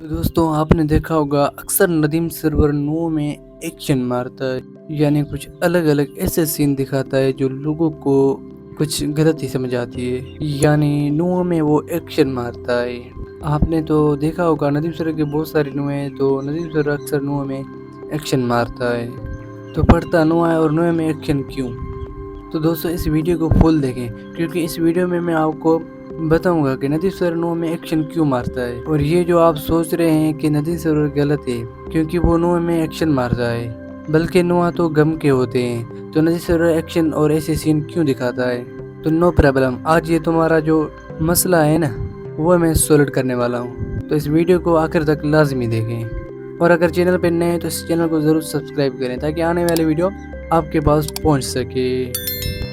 तो दोस्तों आपने देखा होगा अक्सर नदीम सरवर नो में एक्शन मारता है, यानी कुछ अलग अलग ऐसे सीन दिखाता है जो लोगों को कुछ गलत ही समझ आती है। यानी नो में वो एक्शन मारता है। आपने तो देखा होगा नदीम सरवर के बहुत सारे नुए हैं, तो नदीम सरवर अक्सर नुए में एक्शन मारता है। तो पढ़ता नुआ है और नुए में एक्शन क्यों? तो दोस्तों इस वीडियो को फुल देखें, क्योंकि इस वीडियो में मैं आपको बताऊंगा कि नदी सरोवर में एक्शन क्यों मारता है। और ये जो आप सोच रहे हैं कि नदी सरोवर गलत है क्योंकि वो नुआ में एक्शन मारता है, बल्कि नुआ तो गम के होते हैं, तो नदी सरोवर एक्शन और ऐसे सीन क्यों दिखाता है? तो नो प्रॉब्लम, आज ये तुम्हारा जो मसला है ना वो मैं सॉल्व करने वाला हूँ। तो इस वीडियो को आखिर तक लाजमी देखें, और अगर चैनल पर नए हैं तो इस चैनल को ज़रूर सब्सक्राइब करें ताकि आने वाली वीडियो आपके पास पहुँच सके।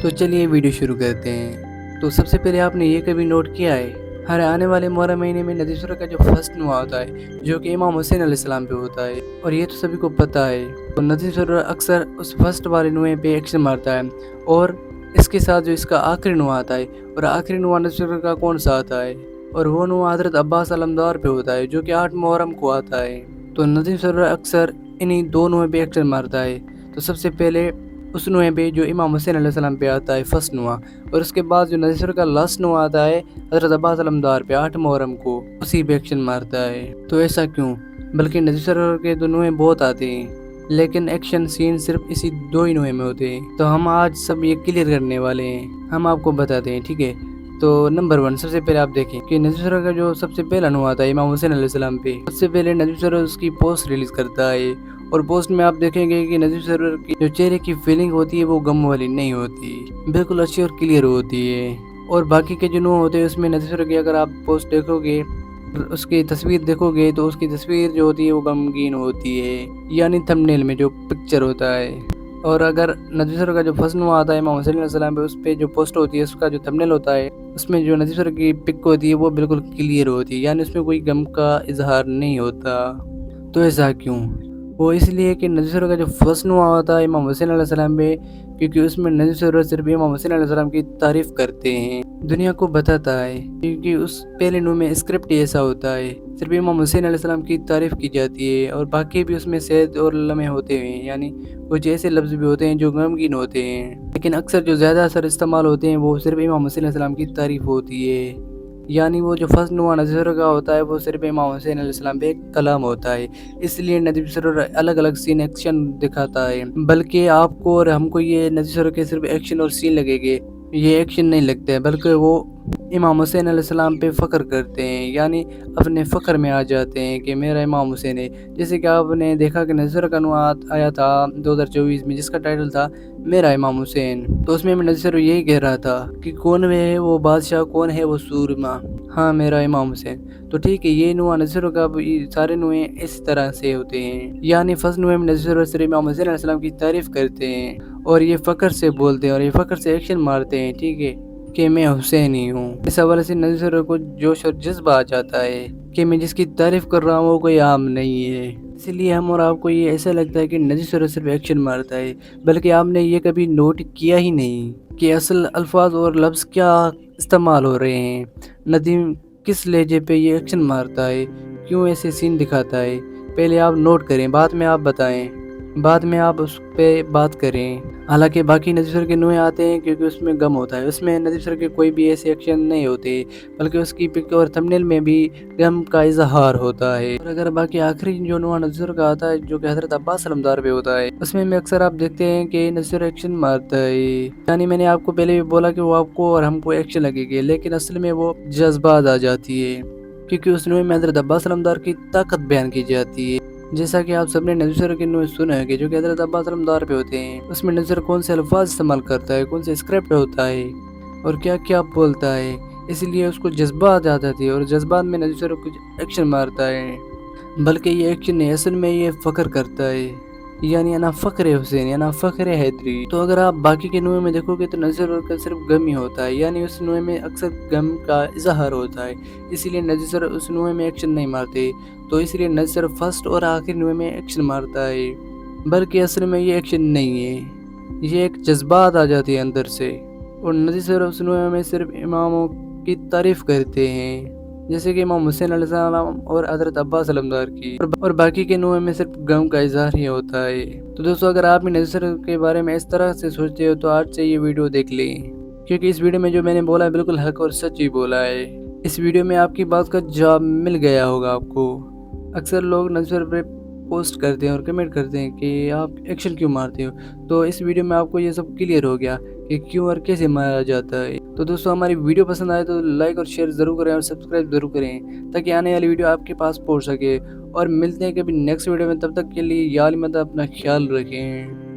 तो चलिए वीडियो शुरू करते हैं। तो सबसे पहले आपने ये कभी नोट किया है, हर आने वाले मुहर्रम महीने में नदी सूरत का जो फर्स्ट नुआ होता है जो कि इमाम हुसैन अलैहिस्सलाम पे होता है, और ये तो सभी को पता है। तो नदी सूरत अक्सर उस फर्स्ट वाले नुए पे एक्शन मारता है, और इसके साथ जो इसका आखिरी नुआ आता है, और आखिरी नुआ नदी सूरत का कौन सा आता है, और वो नुआ हज़रत अब्बास अलमदार पे होता है जो कि 8 मुहर्रम को आता है। तो नदी सूरत अक्सर इन्हीं दो नुए पे एक्शन मारता है। तो सबसे पहले उस नुए पे जो इमाम हुसैन अलैहिस्सलाम पे आता है फर्स्ट नुआ, और उसके बाद जो नदी सूरत का लास्ट नुआ आता है हज़रत अब्बास अलमदार पे 8 मुहर्रम को, उसी पे एक्शन मारता है। तो ऐसा क्यों? बल्कि नदी सूरत के तो नुए बहुत आते हैं, लेकिन एक्शन सीन सिर्फ इसी दो ही नुए में होते हैं। तो हम आज सब ये क्लियर करने वाले हैं, हम आपको बताते हैं, ठीक है। तो नंबर 1, सबसे पहले आप देखें कि नदी सूरत का जो सबसे पहला नुआ आता है इमाम हुसैन अलैहिस्सलाम पे, सबसे पहले नदी सूरत उसकी पोस्ट रिलीज करता है, और पोस्ट में आप देखेंगे कि नजीब सरवर की जो चेहरे की फीलिंग होती है वो गम वाली नहीं होती, बिल्कुल अच्छी और क्लियर होती है। और बाकी के जो नुआ होते हैं उसमें नजीब सरवर की अगर आप पोस्ट देखोगे, उसकी तस्वीर देखोगे, तो उसकी तस्वीर जो होती है वो गमगीन होती है, यानी थंबनेल में जो पिक्चर होता है। और अगर नजीब सरवर का जो फर्स्ट नुआ आता है इमाम हुसैन अलैहिस्सलाम पे, उस पर जो पोस्ट होती है उसका जो थंबनेल होता है उसमें जो नजीब सरवर की पिक होती है वो बिल्कुल क्लियर होती है, यानी उसमें कोई गम का इजहार नहीं होता। तो ऐसा क्यों? वो इसलिए कि नदी सूरत का जो फर्स्ट नुआ होता है इमाम हुसैन अलैहिस्सलाम पे, क्योंकि उसमें नदी सूरत सिर्फ इमाम हुसैन अलैहिस्सलाम की तारीफ़ करते हैं, दुनिया को बताता है, क्योंकि उस पहले नुए में स्क्रिप्ट ऐसा होता है, सिर्फ इमाम हुसैन अलैहिस्सलाम की तारीफ़ की जाती है, और बाकी भी उसमें सेहत और लम्हे होते हैं, यानी कुछ ऐसे लफ्ज़ भी होते हैं जो गमगीन होते हैं, लेकिन अक्सर जो ज़्यादा असर इस्तेमाल होते हैं वो सिर्फ इमाम हुसैन अलैहिस्सलाम की तारीफ़ होती है। यानी वो जो फर्स्ट नुआ नज़र का होता है वो सिर्फ इमाम हुसैन अलैहिस्सलाम पे एक कलाम होता है, इसलिए नदी सरोवर अलग अलग सीन एक्शन दिखाता है। बल्कि आपको और हमको ये नदी सरोवर के सिर्फ एक्शन और सीन लगेंगे, ये एक्शन नहीं लगते हैं, बल्कि वो इमाम हुसैन अलैहिस्सलाम पे फ़ख्र करते हैं, यानी अपने फ़ख्र में आ जाते हैं कि मेरा इमाम हुसैन है। जैसे कि आपने देखा कि नज़र का नुआ आया था 2024 में जिसका टाइटल था मेरा इमाम हुसैन, तो उसमें मैं नज़र यही कह रहा था कि कौन है वो बादशाह, कौन है वो सूरमा, हाँ मेरा इमाम हुसैन। तो ठीक है, ये नुआ नज़र का सारे नुए इस तरह से होते हैं, यानी फर्स्ट नुए में नज़र सिर्फ इमाम हुसैन अलैहिस्सलाम की तारीफ़ करते हैं, और ये फ़ख्र से बोलते हैं, और ये फ़ख्र से एक्शन मारते हैं, ठीक है, कि मैं हुसैन ही हूँ। इस हवाले से नज़र को जोश और जज्बा आ जाता है कि मैं जिसकी तारीफ़ कर रहा हूँ वो कोई आम नहीं है। इसीलिए हम और आपको ये ऐसा लगता है कि नज़र सिर्फ एक्शन मारता है, बल्कि आपने ये कभी नोट किया ही नहीं कि असल अल्फाज और लफ्ज़ क्या इस्तेमाल हो रहे हैं, नदीम किस लहजे पे ये एक्शन मारता है, क्यों ऐसे सीन दिखाता है। पहले आप नोट करें, बाद में आप बताएं, बाद में आप उस पर बात करें। हालांकि बाकी नज़र के नुए आते हैं क्योंकि उसमें गम होता है, उसमें नज़र के कोई भी ऐसे एक्शन नहीं होते, बल्कि उसकी पिक और थंबनेल में भी गम का इजहार होता है। और अगर बाकी आखिरी जो नुआ नज़र का आता है जो कि हज़रत अब्बास अलमदार पे होता है, उसमें में अक्सर आप देखते हैं कि नज़र एक्शन मारता है, यानी मैंने आपको पहले भी बोला कि वो आपको और हमको एक्शन लगेगी, लेकिन असल में वो जज्बात आ जाती है, क्योंकि उस नुए में हज़रत अब्बास अलमदार की ताकत बयान की जाती है। जैसा कि आप सबने नज़र के नुए सुना है कि जो कि हज़रत अब्बास अलमदार पे होते हैं, उसमें नज़र कौन से अल्फाज इस्तेमाल करता है, कौन से स्क्रिप्ट होता है, और क्या क्या बोलता है, इसलिए उसको जज्बात आ जाती है, और जज्बात में नज़र कुछ एक्शन मारता है, बल्कि ये एक्शन नहीं, असल में ये फ़ख्र करता है, यानी अना फ़ख्र हुसैन यानी फ़ख्र हैदरी। तो अगर आप बाकी के नुए में देखोगे तो नज़र का सिर्फ गम ही होता है, यानी उस नुए में अक्सर गम का इजहार होता है, इसीलिए नज़र उस नुए में एक्शन नहीं मारते। तो इसलिए नज़र फर्स्ट और आखिरी नुए में एक्शन मारता है, बल्कि असल में ये एक्शन नहीं है, ये एक जज्बात आ जाती है अंदर से। और नज़र उस नुए में सिर्फ इमामों की तारीफ़ करते हैं, جیسے کہ امام حسین علیہ السلام اور حضرت عباس علمدار کی، اور باقی کے نوع میں صرف غم کا اظہار ہی ہوتا ہے۔ تو دوستو اگر آپ بھی نظر کے بارے میں اس طرح سے سوچتے ہو تو آج سے یہ ویڈیو دیکھ لیں، کیونکہ اس ویڈیو میں جو میں نے بولا ہے بالکل حق اور سچ ہی بولا ہے۔ اس ویڈیو میں آپ کی بات کا جواب مل گیا ہوگا آپ کو۔ اکثر لوگ نظر پہ پوسٹ کرتے ہیں اور کمنٹ کرتے ہیں کہ آپ ایکشن کیوں مارتے ہو، تو اس ویڈیو میں آپ کو یہ سب کلیئر ہو گیا کہ کیوں اور کیسے مارا جاتا ہے۔ تو دوستو ہماری ویڈیو پسند آئے تو لائک اور شیئر ضرور کریں اور سبسکرائب ضرور کریں تاکہ آنے والی ویڈیو آپ کے پاس پہنچ سکے، اور ملتے ہیں کبھی نیکسٹ ویڈیو میں، تب تک کے لیے یا علی مدد اپنا خیال رکھیں۔